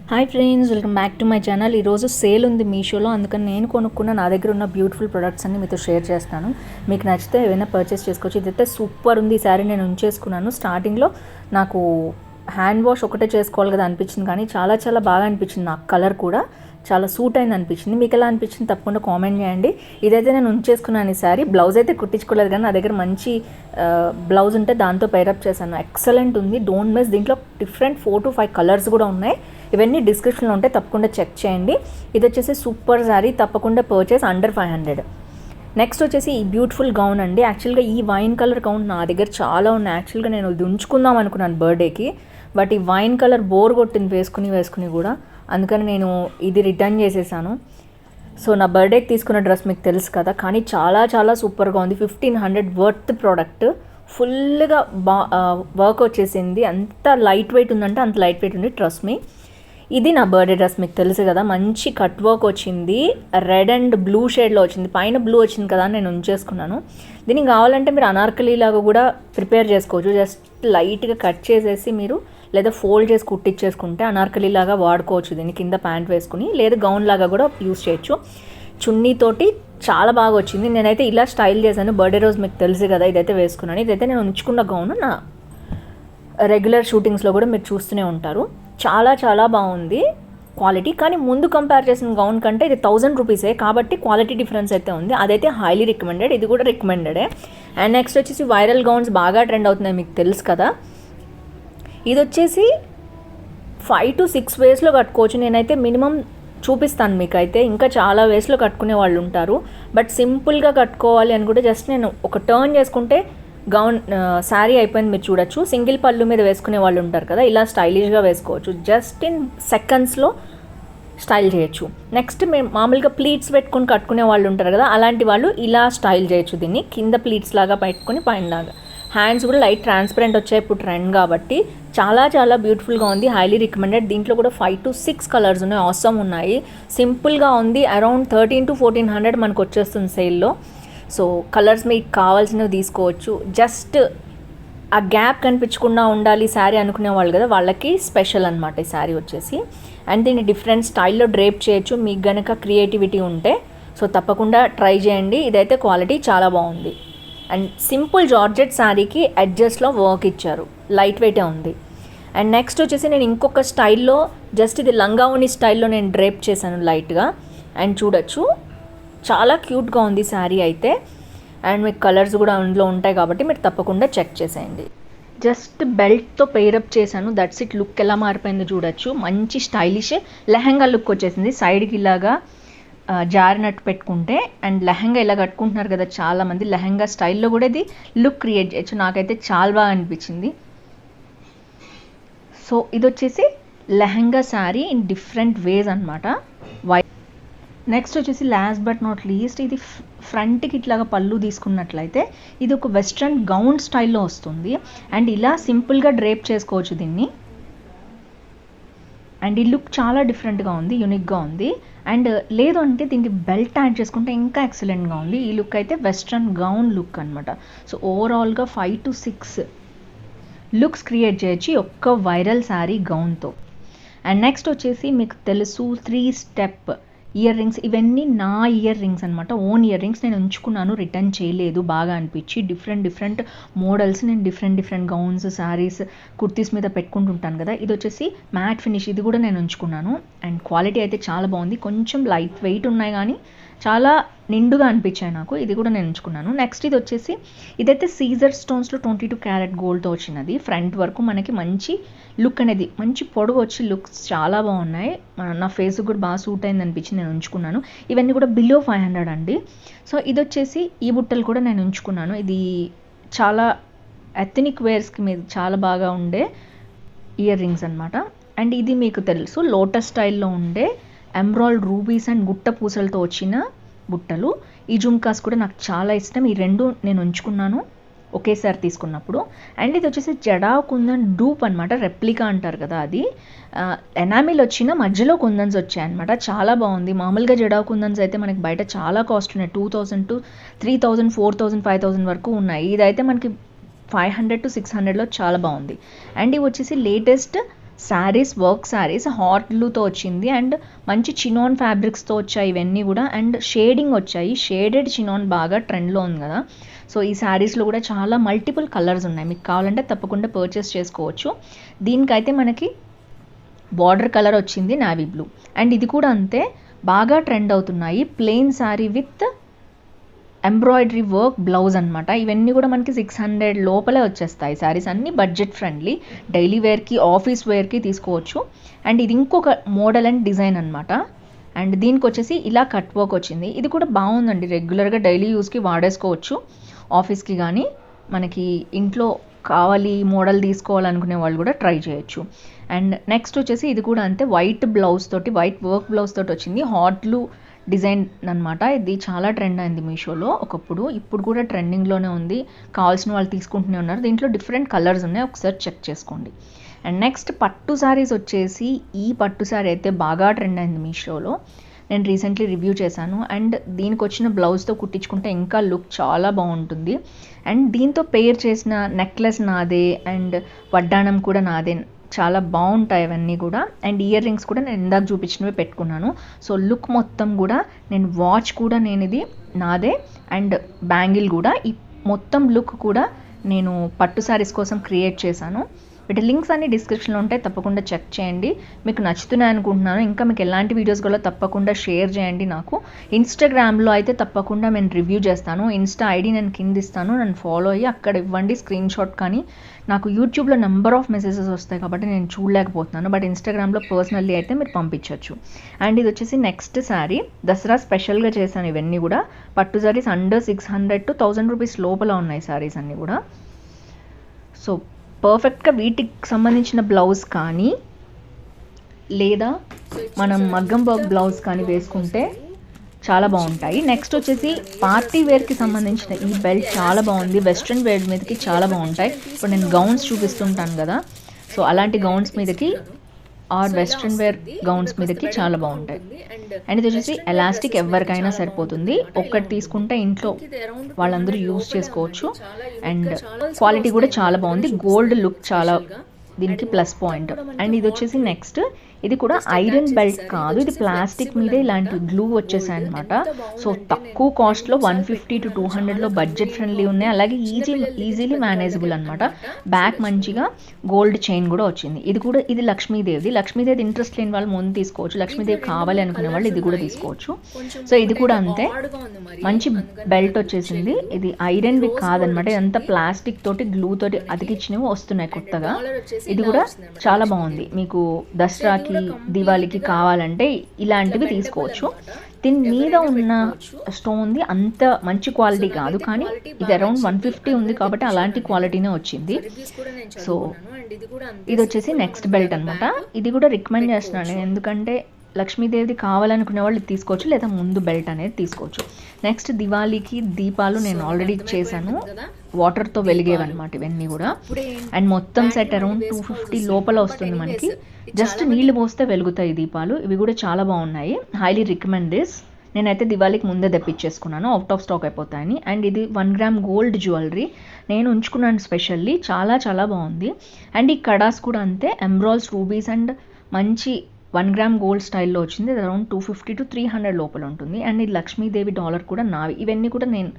Hi friends, welcome back to my channel. ఈరోజు sale ఉంది మీషోలో, అందుకని నేను కొనుక్కున్న నా దగ్గర ఉన్న బ్యూటిఫుల్ ప్రొడక్ట్స్ అన్ని మీతో షేర్ చేస్తాను. మీకు నచ్చితే ఏమైనా పర్చేస్ చేసుకోవచ్చు. ఇదైతే సూపర్ ఉంది. ఈ శారీ నేను ఉంచేసుకున్నాను. స్టార్టింగ్లో నాకు హ్యాండ్ వాష్ ఒకటే చేసుకోవాలి కదా అనిపించింది, కానీ చాలా చాలా బాగా అనిపించింది. నాకు కలర్ కూడా చాలా సూట్ అయింది అనిపించింది. మీకు ఎలా అనిపించింది తప్పకుండా కామెంట్ చేయండి. ఇదైతే నేను ఉంచేసుకున్నాను. ఈ శారీ బ్లౌజ్ అయితే కుట్టించుకోలేదు, కానీ నా దగ్గర మంచి బ్లౌజ్ ఉంటే దాంతో పైరప్ చేశాను. ఎక్సలెంట్ ఉంది, డోంట్ మిస్. దీంట్లో డిఫరెంట్ 4 to 5 కలర్స్ కూడా ఉన్నాయి. ఇవన్నీ డిస్క్రిప్షన్లో ఉంటాయి, తప్పకుండా చెక్ చేయండి. ఇది వచ్చేసి సూపర్ శారీ, తప్పకుండా పర్చేస్ అండర్ 500. నెక్స్ట్ వచ్చేసి ఈ బ్యూటిఫుల్ గౌన్ అండి. యాక్చువల్గా ఈ వైన్ కలర్ గౌన్ నా దగ్గర చాలా ఉన్నాయి. యాక్చువల్గా నేను ఇది ఉంచుకుందాం అనుకున్నాను బర్త్డేకి, బట్ ఈ వైన్ కలర్ బోర్ కొట్టింది వేసుకుని కూడా, అందుకని నేను ఇది రిటర్న్ చేసేసాను. సో నా బర్త్డేకి తీసుకున్న డ్రెస్ మీకు తెలుసు కదా, కానీ చాలా చాలా సూపర్గా ఉంది. 1500 వర్త్ ప్రోడక్ట్, ఫుల్గా వర్క్ వచ్చేసింది. అంత లైట్ వెయిట్ ఉందంటే అంత లైట్ వెయిట్ ఉంది, ట్రస్ట్ మీ. ఇది నా బర్త్డే డ్రెస్ మీకు తెలుసు కదా, మంచి కట్ వర్క్ వచ్చింది. రెడ్ అండ్ బ్లూ షేడ్లో వచ్చింది, పైన బ్లూ వచ్చింది కదా అని నేను ఉంచేసుకున్నాను. దీనికి కావాలంటే మీరు అనార్కలి లాగా కూడా ప్రిపేర్ చేసుకోవచ్చు. జస్ట్ లైట్గా కట్ చేసేసి మీరు లేదా ఫోల్డ్ చేసి కుట్టించేసుకుంటే అనార్కలి లాగా వాడుకోవచ్చు. దీన్ని కింద ప్యాంట్ వేసుకుని, లేదా గౌన్ లాగా కూడా యూస్ చేయొచ్చు. చున్నీతోటి చాలా బాగా వచ్చింది. నేనైతే ఇలా స్టైల్ చేశాను. బర్త్డే రోజు మీకు తెలుసు కదా, ఇదైతే వేసుకున్నాను. ఇదైతే నేను ఉంచుకున్న గౌన్, నా రెగ్యులర్ షూటింగ్స్లో కూడా మీరు చూస్తూనే ఉంటారు. చాలా చాలా బాగుంది క్వాలిటీ, కానీ ముందు కంపేర్ చేసిన గౌన్ కంటే ఇది 1000 రూపీసే, కాబట్టి క్వాలిటీ డిఫరెన్స్ అయితే ఉంది. అదైతే హైలీ రికమెండెడ్, ఇది కూడా రికమెండెడే. అండ్ నెక్స్ట్ వచ్చేసి వైరల్ గౌన్స్ బాగా ట్రెండ్ అవుతున్నాయి, మీకు తెలుసు కదా. ఇది వచ్చేసి 5 to 6 వేస్లో కట్టుకోవచ్చు. నేనైతే మినిమం చూపిస్తాను మీకు. అయితే ఇంకా చాలా వేస్లో కట్టుకునే వాళ్ళు ఉంటారు, బట్ సింపుల్గా కట్టుకోవాలి అని కూడా జస్ట్ నేను ఒక టర్న్ చేసుకుంటే గౌన్ శారీ అయిపోయింది. మీరు చూడొచ్చు. సింగిల్ పళ్ళు మీద వేసుకునే వాళ్ళు ఉంటారు కదా, ఇలా స్టైలిష్గా వేసుకోవచ్చు. జస్ట్ ఇన్ సెకండ్స్లో స్టైల్ చేయొచ్చు. నెక్స్ట్ మేము మామూలుగా ప్లీట్స్ పెట్టుకొని కట్టుకునే వాళ్ళు ఉంటారు కదా, అలాంటి వాళ్ళు ఇలా స్టైల్ చేయొచ్చు. దీన్ని కింద ప్లీట్స్ లాగా పెట్టుకొని పైన లాగా. హ్యాండ్స్ కూడా లైట్ ట్రాన్స్పరెంట్ వచ్చాయి ఇప్పుడు ట్రెండ్ కాబట్టి. చాలా చాలా బ్యూటిఫుల్గా ఉంది, హైలీ రికమెండెడ్. దీంట్లో కూడా 5 to 6 కలర్స్ ఉన్నాయి, ఆసమ్ ఉన్నాయి. సింపుల్గా ఉంది. అరౌండ్ 1300 to 1400 మనకు వచ్చేస్తుంది సేల్లో. సో కలర్స్ మీకు కావాల్సినవి తీసుకోవచ్చు. జస్ట్ ఆ గ్యాప్ కనిపించకుండా ఉండాలి శారీ అనుకునే వాళ్ళు కదా, వాళ్ళకి స్పెషల్ అనమాట ఈ శారీ వచ్చేసి. అండ్ దీన్ని డిఫరెంట్ స్టైల్లో డ్రేప్ చేయొచ్చు మీకు గనక క్రియేటివిటీ ఉంటే. సో తప్పకుండా ట్రై చేయండి. ఇదైతే క్వాలిటీ చాలా బాగుంది. అండ్ సింపుల్ జార్జెట్ శారీకి ఎడ్జస్ట్లో వర్క్ ఇచ్చారు, లైట్ వెయిటే ఉంది. అండ్ నెక్స్ట్ వచ్చేసి నేను ఇంకొక స్టైల్లో, జస్ట్ ఇది లంగావోని స్టైల్లో నేను డ్రేప్ చేశాను లైట్గా. అండ్ చూడొచ్చు, చాలా క్యూట్గా ఉంది శారీ అయితే. అండ్ మీకు కలర్స్ కూడా అందులో ఉంటాయి కాబట్టి మీరు తప్పకుండా చెక్ చేసేయండి. జస్ట్ బెల్ట్తో పెయిరప్ చేశాను, దట్స్ ఇట్. లుక్ ఎలా మారిపోయిందో చూడొచ్చు. మంచి స్టైలిష్ లెహంగా లుక్ వచ్చేసింది. సైడ్కి ఇలాగా జారినట్టు పెట్టుకుంటే, అండ్ లెహంగా ఇలా కట్టుకుంటున్నారు కదా చాలామంది, లెహంగా స్టైల్లో కూడా ఇది లుక్ క్రియేట్ చేయొచ్చు. నాకైతే చాలా బాగా అనిపించింది. సో ఇది వచ్చేసి lehenga sari in different ways అనమాట. నెక్స్ట్ వచ్చేసి లాస్ట్ బట్ నాట్ లీస్ట్, ఇది ఫ్రంట్కి ఇట్లాగా పళ్ళు తీసుకున్నట్లయితే ఇది ఒక వెస్ట్రన్ గౌన్ స్టైల్లో వస్తుంది. అండ్ ఇలా సింపుల్గా డ్రేప్ చేసుకోవచ్చు దీన్ని. అండ్ ఈ లుక్ చాలా డిఫరెంట్గా ఉంది, యూనిక్గా ఉంది. అండ్ లేదు అంటే దీనికి బెల్ట్ యాడ్ చేసుకుంటే ఇంకా ఎక్సలెంట్గా ఉంది. ఈ లుక్ అయితే వెస్ట్రన్ గౌన్ లుక్ అనమాట. సో ఓవరాల్గా 5 to 6 లుక్స్ క్రియేట్ చేయొచ్చు ఒక్క వైరల్ శారీ గౌన్తో. అండ్ నెక్స్ట్ వచ్చేసి మీకు తెలుసు 3 స్టెప్ ఇయర్ రింగ్స్. ఇవన్నీ నా ఇయర్ రింగ్స్ అనమాట, ఓన్ ఇయర్ రింగ్స్. నేను ఉంచుకున్నాను, రిటర్న్ చేయలేదు. బాగా అనిపించి డిఫరెంట్ మోడల్స్ నేను డిఫరెంట్ గౌన్స్, శారీస్, కుర్తీస్ మీద పెట్టుకుంటుంటాను కదా. ఇది వచ్చేసి మ్యాట్ ఫినిష్, ఇది కూడా నేను ఉంచుకున్నాను. అండ్ క్వాలిటీ అయితే చాలా బాగుంది. కొంచెం లైట్ వెయిట్ ఉన్నాయి కానీ చాలా నిండుగా అనిపించాయి నాకు. ఇది కూడా నేను ఉంచుకున్నాను. నెక్స్ట్ ఇది వచ్చేసి, ఇదైతే సీజర్ స్టోన్స్లో 22 క్యారెట్ గోల్డ్తో వచ్చినది. ఫ్రంట్ వరకు మనకి మంచి లుక్ అనేది, మంచి పొడవు వచ్చి లుక్స్ చాలా బాగున్నాయి. నా ఫేస్ కూడా బాగా సూట్ అయింది అనిపించింది, నేను ఉంచుకున్నాను. ఇవన్నీ కూడా బిలో 500 అండి. సో ఇది వచ్చేసి ఈ బుట్టలు కూడా నేను ఉంచుకున్నాను. ఇది చాలా ఎథనిక్ వేర్స్కి మీద చాలా బాగా ఉండే ఇయర్ రింగ్స్ అనమాట. అండ్ ఇది మీకు తెలుసు లోటస్ స్టైల్లో ఉండే ఎమ్రాల్డ్ రూబీస్ అండ్ గుట్ట పూసలతో వచ్చిన బుట్టలు. ఈ జుమ్కాస్ కూడా నాకు చాలా ఇష్టం. ఈ రెండు నేను ఉంచుకున్నాను ఒకేసారి తీసుకున్నప్పుడు. అండ్ ఇది వచ్చేసి జడా కుందన్ డూప్ అనమాట, రెప్లికా అంటారు కదా అది. ఎనామిల్ వచ్చిన మధ్యలో కుందన్స్ వచ్చాయన్నమాట, చాలా బాగుంది. మామూలుగా జడా కుందన్స్ అయితే మనకి బయట చాలా కాస్ట్ ఉన్నాయి, 2000 to 3000, 4000, 5000 వరకు ఉన్నాయి. ఇదైతే మనకి 500 to 600లో చాలా బాగుంది. అండ్ ఇవి వచ్చేసి latest sarees work sarees hot బ్లూతో వచ్చింది అండ్ మంచి చినాన్ ఫ్యాబ్రిక్స్తో వచ్చాయి ఇవన్నీ కూడా అండ్ షేడింగ్ వచ్చాయి. షేడెడ్ చినాన్ బాగా ట్రెండ్లో ఉంది కదా. సో ఈ శారీస్లో కూడా చాలా మల్టిపుల్ కలర్స్ ఉన్నాయి. మీకు కావాలంటే తప్పకుండా పర్చేస్ చేసుకోవచ్చు. దీనికైతే మనకి బార్డర్ కలర్ వచ్చింది నావీ బ్లూ అండ్ ఇది కూడా అంతే బాగా ట్రెండ్ అవుతున్నాయి. Plain sari with embroidery work blouse అనమాట. ఇవన్నీ కూడా మనకి 600 లోపలే వచ్చేస్తాయి. శారీస్ అన్నీ బడ్జెట్ ఫ్రెండ్లీ, డైలీ వేర్కి ఆఫీస్ వేర్కి తీసుకోవచ్చు. అండ్ ఇది ఇంకొక మోడల్ అండ్ డిజైన్ అనమాట. అండ్ దీనికి వచ్చేసి ఇలా కట్ వర్క్ వచ్చింది. ఇది కూడా బాగుందండి, రెగ్యులర్గా డైలీ యూస్కి వాడేసుకోవచ్చు. ఆఫీస్కి కానీ మనకి ఇంట్లో కావాలి మోడల్ తీసుకోవాలనుకునే వాళ్ళు కూడా ట్రై చేయొచ్చు. అండ్ నెక్స్ట్ వచ్చేసి ఇది కూడా అంతే వైట్ బ్లౌజ్ తోటి, వైట్ వర్క్ బ్లౌజ్ తోటి వచ్చింది. హాట్ బ్లూ డిజైన్ అనమాట. ఇది చాలా ట్రెండ్ అయింది మీషోలో ఒకప్పుడు, ఇప్పుడు కూడా ట్రెండింగ్లోనే ఉంది. కావాల్సిన వాళ్ళు తీసుకుంటూనే ఉన్నారు. దీంట్లో డిఫరెంట్ కలర్స్ ఉన్నాయి, ఒకసారి చెక్ చేసుకోండి. అండ్ నెక్స్ట్ పట్టు శారీస్ వచ్చేసి ఈ పట్టు శారీ అయితే బాగా ట్రెండ్ అయింది మీషోలో. నేను రీసెంట్లీ రివ్యూ చేశాను అండ్ దీనికి వచ్చిన బ్లౌజ్తో కుట్టించుకుంటే ఇంకా లుక్ చాలా బాగుంటుంది. అండ్ దీంతో పేర్ చేసిన నెక్లెస్ నాదే అండ్ వడ్డాణం కూడా నాదే, చాలా బాగుంటాయి అవన్నీ కూడా. అండ్ ఇయర్ రింగ్స్ కూడా నేను ఇందాక చూపించినవి పెట్టుకున్నాను. సో లుక్ మొత్తం కూడా నేను వాచ్ కూడా నేను ఇది నాదే అండ్ బ్యాంగిల్ కూడా, ఈ మొత్తం లుక్ కూడా నేను పట్టు శారీస్ కోసం క్రియేట్ చేశాను. వీటి లింక్స్ అన్ని డిస్క్రిప్షన్లో ఉంటాయి, తప్పకుండా చెక్ చేయండి. మీకు నచ్చుతున్నాయి అనుకుంటున్నాను. ఇంకా మీకు ఎలాంటి వీడియోస్ కూడా తప్పకుండా షేర్ చేయండి. నాకు ఇన్స్టాగ్రామ్లో అయితే తప్పకుండా నేను రివ్యూ చేస్తాను. ఇన్స్టా ఐడి నేను కింద ఇస్తాను, నన్ను ఫాలో అయ్యి అక్కడ ఇవ్వండి స్క్రీన్ షాట్. కానీ నాకు యూట్యూబ్లో నెంబర్ ఆఫ్ మెసేజెస్ వస్తాయి కాబట్టి నేను చూడలేకపోతున్నాను, బట్ ఇన్స్టాగ్రామ్లో పర్సనల్లీ అయితే మీరు పంపించవచ్చు. అండ్ ఇది వచ్చేసి నెక్స్ట్ శారీ, దసరా స్పెషల్గా చేశాను. ఇవన్నీ కూడా పట్టు శారీస్ అండర్ 600 to 1000 రూపీస్ లోపల ఉన్నాయి శారీస్ అన్నీ కూడా. సో పర్ఫెక్ట్గా వీటికి సంబంధించిన బ్లౌజ్ కానీ లేదా మనం మగ్గం వర్క్ బ్లౌజ్ కానీ వేసుకుంటే చాలా బాగుంటాయి. నెక్స్ట్ వచ్చేసి పార్టీ వేర్కి సంబంధించిన ఈ బెల్ట్ చాలా బాగుంది. వెస్ట్రన్ వేర్ మీదకి చాలా బాగుంటాయి. ఇప్పుడు నేను గౌన్స్ చూపిస్తుంటాను కదా, సో అలాంటి గౌన్స్ మీదకి ఆర్ వెస్ట్రన్ వేర్ గౌన్స్ మీదకి చాలా బాగుంటాయి. అండ్ ఇది వచ్చేసి ఎలాస్టిక్ ఎవరికైనా సరిపోతుంది. ఒక్కటి తీసుకుంటే ఇంట్లో వాళ్ళందరూ యూజ్ చేసుకోవచ్చు. అండ్ క్వాలిటీ కూడా చాలా బాగుంది. గోల్డ్ లుక్ చాలా దీనికి ప్లస్ పాయింట్. అండ్ ఇది వచ్చేసి నెక్స్ట్, ఇది కూడా ఐరన్ బెల్ట్ కాదు, ఇది ప్లాస్టిక్ మీద ఇలాంటి గ్లూ వచ్చేసాయి అనమాట. సో తక్కువ కాస్ట్లో 150 to 200లో బడ్జెట్ ఫ్రెండ్లీ ఉన్నాయి. అలాగే ఈజీలీ మేనేజబుల్ అనమాట. బ్యాక్ మంచిగా గోల్డ్ చైన్ కూడా వచ్చింది. ఇది లక్ష్మీదేవి. లక్ష్మీదేవి ఇంట్రెస్ట్ లేని వాళ్ళు ముందు తీసుకోవచ్చు, లక్ష్మీదేవి కావాలి అనుకునే వాళ్ళు ఇది కూడా తీసుకోవచ్చు. సో ఇది కూడా అంతే మంచి బెల్ట్ వచ్చేసింది. ఇది ఐరన్వి కాదనమాట, ఇదంతా ప్లాస్టిక్ తోటి గ్లూ తోటి అతికిచ్చినవి వస్తున్నాయి కొత్తగా. ఇది కూడా చాలా బాగుంది. మీకు దసరాకి దివాళీకి కావాలంటే ఇలాంటివి తీసుకోవచ్చు. దీని మీద ఉన్న స్టోన్ది అంత మంచి క్వాలిటీ కాదు, కానీ ఇది అరౌండ్ 150 ఉంది కాబట్టి అలాంటి క్వాలిటీనే వచ్చింది. సో ఇది వచ్చేసి నెక్స్ట్ బెల్ట్ అనమాట. ఇది కూడా రికమెండ్ చేస్తున్నాను, ఎందుకంటే లక్ష్మీదేవిది కావాలనుకునే వాళ్ళు తీసుకోవచ్చు, లేదా ముందు బెల్ట్ అనేది తీసుకోవచ్చు. నెక్స్ట్ దివాళీకి దీపాలు నేను ఆల్రెడీ చేశాను, వాటర్తో వెలిగేవన్నమాట ఇవన్నీ కూడా. అండ్ మొత్తం సెట్ అరౌండ్ 250 లోపల వస్తుంది మనకి. జస్ట్ నీళ్ళు పోస్తే వెలుగుతాయి దీపాలు. ఇవి కూడా చాలా బాగున్నాయి, హైలీ రికమెండ్ దిస్. నేనైతే దివాళీకి ముందే తెప్పించేసుకున్నాను, అవుట్ ఆఫ్ స్టాక్ అయిపోతాయని. అండ్ ఇది 1 గ్రామ్ గోల్డ్ జ్యువెలరీ నేను ఉంచుకున్నాను స్పెషల్లీ, చాలా చాలా బాగుంది. అండ్ ఈ కడాస్ కూడా అంతే, ఎంబ్రాయిల్స్ రూబీస్ అండ్ మంచి 1 గ్రామ్ గోల్డ్ స్టైల్లో వచ్చింది. అది అరౌండ్ 250 to 300 లోపల ఉంటుంది. అండ్ ఈ లక్ష్మీదేవి డాలర్ కూడా నావి. ఇవన్నీ కూడా నేను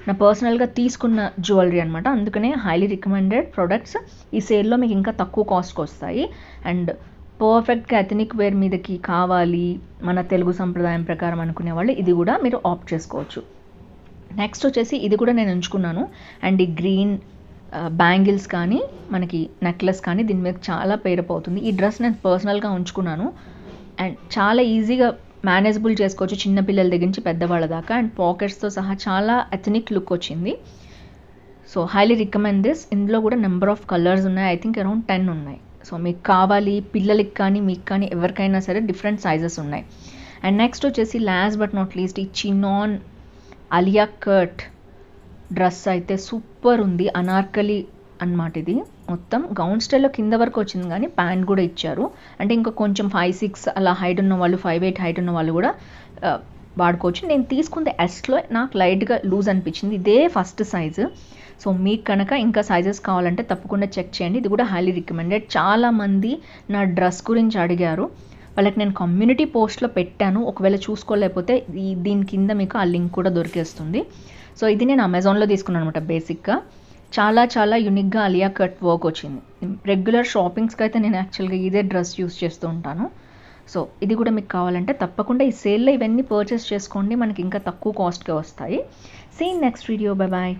నా పర్సనల్గా తీసుకున్న జ్యువెలరీ అనమాట, అందుకనే హైలీ రికమెండెడ్ ప్రొడక్ట్స్. ఈ సేల్లో మీకు ఇంకా తక్కువ కాస్ట్కి వస్తాయి. అండ్ పర్ఫెక్ట్గా ఎథనిక్ వేర్ మీదకి కావాలి మన తెలుగు సంప్రదాయం ప్రకారం అనుకునే వాళ్ళు ఇది కూడా మీరు ఆప్ట్ చేసుకోవచ్చు. నెక్స్ట్ వచ్చేసి ఇది కూడా నేను ఉంచుకున్నాను. అండ్ ఈ గ్రీన్ బ్యాంగిల్స్ కానీ మనకి నెక్లెస్ కానీ దీని మీద చాలా పేరప్ అవుతుంది. ఈ డ్రెస్ నేను పర్సనల్గా ఉంచుకున్నాను అండ్ చాలా ఈజీగా మేనేజబుల్ చేసుకోవచ్చు, చిన్నపిల్లల దగ్గర నుంచి పెద్దవాళ్ళ దాకా. అండ్ పాకెట్స్తో సహా చాలా ఎథనిక్ లుక్ వచ్చింది. So highly recommend this. ఇందులో కూడా నెంబర్ ఆఫ్ కలర్స్ ఉన్నాయి, ఐ థింక్ అరౌండ్ 10 ఉన్నాయి. సో మీకు కావాలి, పిల్లలకి కానీ మీకు కానీ ఎవరికైనా సరే డిఫరెంట్ సైజెస్ ఉన్నాయి. అండ్ నెక్స్ట్ వచ్చేసి లాస్ట్ బట్ నాట్ లీస్ట్ ఈ చినాన్ అలియా కట్ డ్రెస్ అయితే సూపర్ ఉంది. అనార్కలి అన్నమాట. ఇది మొత్తం గౌన్ స్టైల్లో కింద వరకు వచ్చింది, కానీ ప్యాంట్ కూడా ఇచ్చారు. అంటే ఇంకా కొంచెం 5'6" అలా హైట్ ఉన్న వాళ్ళు, 5'8" హైట్ ఉన్న వాళ్ళు కూడా వాడుకోవచ్చు. నేను తీసుకుంది ఎస్లో, నాకు లైట్గా లూజ్ అనిపించింది. ఇదే ఫస్ట్ సైజు. సో మీకు కనుక ఇంకా సైజెస్ కావాలంటే తప్పకుండా చెక్ చేయండి. ఇది కూడా హైలీ రికమెండెడ్. చాలామంది నా డ్రెస్ గురించి అడిగారు, వాళ్ళకి నేను కమ్యూనిటీ పోస్ట్లో పెట్టాను. ఒకవేళ చూసుకోలేకపోతే దీని కింద మీకు ఆ లింక్ కూడా దొరికేస్తుంది. సో ఇది నేను అమెజాన్లో తీసుకున్నాను అనమాట. బేసిక్గా చాలా యూనిక్గా అలియా కట్ వర్క్ వచ్చింది. రెగ్యులర్ షాపింగ్స్కి అయితే నేను యాక్చువల్గా ఇదే డ్రెస్ యూస్ చేస్తూ ఉంటాను. సో ఇది కూడా మీకు కావాలంటే తప్పకుండా ఈ సేల్లో ఇవన్నీ పర్చేస్ చేసుకోండి. మనకి ఇంకా తక్కువ కాస్ట్కే వస్తాయి. See next video. Bye bye.